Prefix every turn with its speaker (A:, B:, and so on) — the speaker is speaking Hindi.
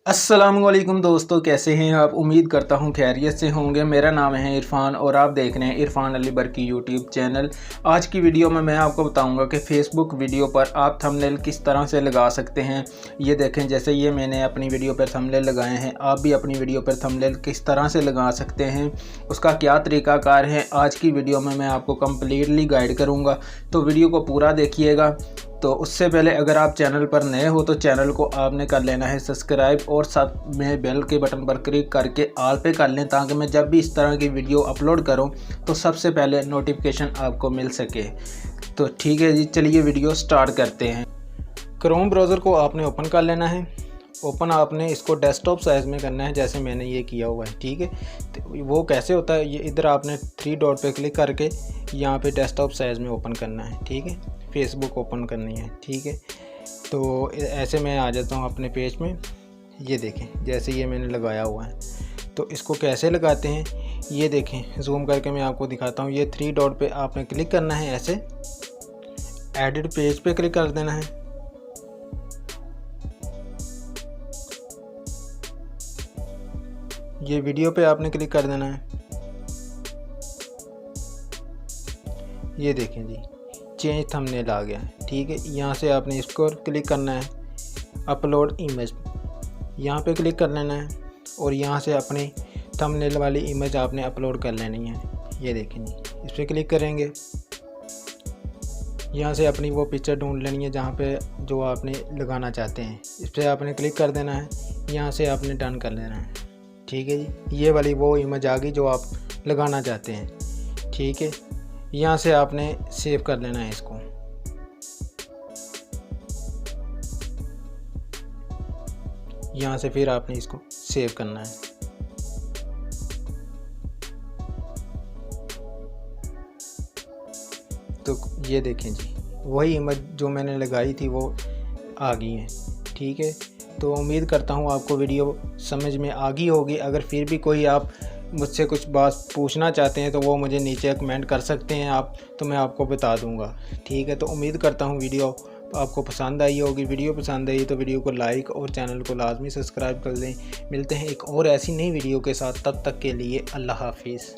A: अस्सलामुअलैकुम दोस्तों, कैसे हैं आप। उम्मीद करता हूं खैरियत से होंगे। मेरा नाम है इरफान और आप देख रहे हैं इरफान अली बरकी यूट्यूब चैनल। आज की वीडियो में मैं आपको बताऊंगा कि फ़ेसबुक वीडियो पर आप थंबनेल किस तरह से लगा सकते हैं। ये देखें, जैसे ये मैंने अपनी वीडियो पर थंबनेल लगाए हैं, आप भी अपनी वीडियो पर थंबनेल किस तरह से लगा सकते हैं, उसका क्या तरीक़ाकार है, आज की वीडियो में मैं आपको कम्प्लीटली गाइड करूँगा। तो वीडियो को पूरा देखिएगा। तो उससे पहले अगर आप चैनल पर नए हो तो चैनल को आपने कर लेना है सब्सक्राइब और साथ में बेल के बटन पर क्लिक करके ऑल पे कर लें, ताकि मैं जब भी इस तरह की वीडियो अपलोड करूं तो सबसे पहले नोटिफिकेशन आपको मिल सके। तो ठीक है जी, चलिए वीडियो स्टार्ट करते हैं। क्रोम ब्राउज़र को आपने ओपन कर लेना है। ओपन आपने इसको डेस्कटॉप साइज़ में करना है, जैसे मैंने ये किया हुआ है। ठीक है, तो वो कैसे होता है, ये इधर आपने 3 डॉट पे क्लिक करके यहाँ पे डेस्कटॉप साइज़ में ओपन करना है। ठीक है, फेसबुक ओपन करनी है। ठीक है, तो ऐसे मैं आ जाता हूँ अपने पेज में। ये देखें, जैसे ये मैंने लगाया हुआ है। तो इसको कैसे लगाते हैं ये देखें, जूम करके मैं आपको दिखाता हूँ। ये 3 डॉट पे आपने क्लिक करना है, ऐसे एडिट पेज पे क्लिक कर देना है। ये वीडियो पे आपने क्लिक कर देना है। ये देखें जी, चेंज थंबनेल आ गया है। ठीक है, यहाँ से आपने इसको क्लिक करना है, अपलोड इमेज, यहाँ पे क्लिक कर लेना है और यहाँ से अपनी थंबनेल वाली इमेज आपने अपलोड कर लेनी है। ये देखें जी, इस पर क्लिक करेंगे, यहाँ से अपनी वो पिक्चर ढूंढ लेनी है जहाँ पे जो आपने लगाना चाहते हैं। इस पर आपने क्लिक कर देना है, यहाँ से आपने डन कर लेना है। ठीक है जी, ये वाली वो इमेज आ गई जो आप लगाना चाहते हैं। ठीक है, यहाँ से आपने सेव कर लेना है इसको। यहाँ से फिर आपने इसको सेव करना है। तो ये देखें जी, वही इमेज जो मैंने लगाई थी वो आ गई है। ठीक है, तो उम्मीद करता हूँ आपको वीडियो समझ में आ गई होगी। अगर फिर भी कोई आप मुझसे कुछ बात पूछना चाहते हैं तो वो मुझे नीचे कमेंट कर सकते हैं आप, तो मैं आपको बता दूंगा। ठीक है, तो उम्मीद करता हूँ वीडियो आपको पसंद आई होगी। वीडियो पसंद आई तो वीडियो को लाइक और चैनल को लाजमी सब्सक्राइब कर दें। मिलते हैं एक और ऐसी नई वीडियो के साथ, तब तक के लिए अल्लाह हाफिज़।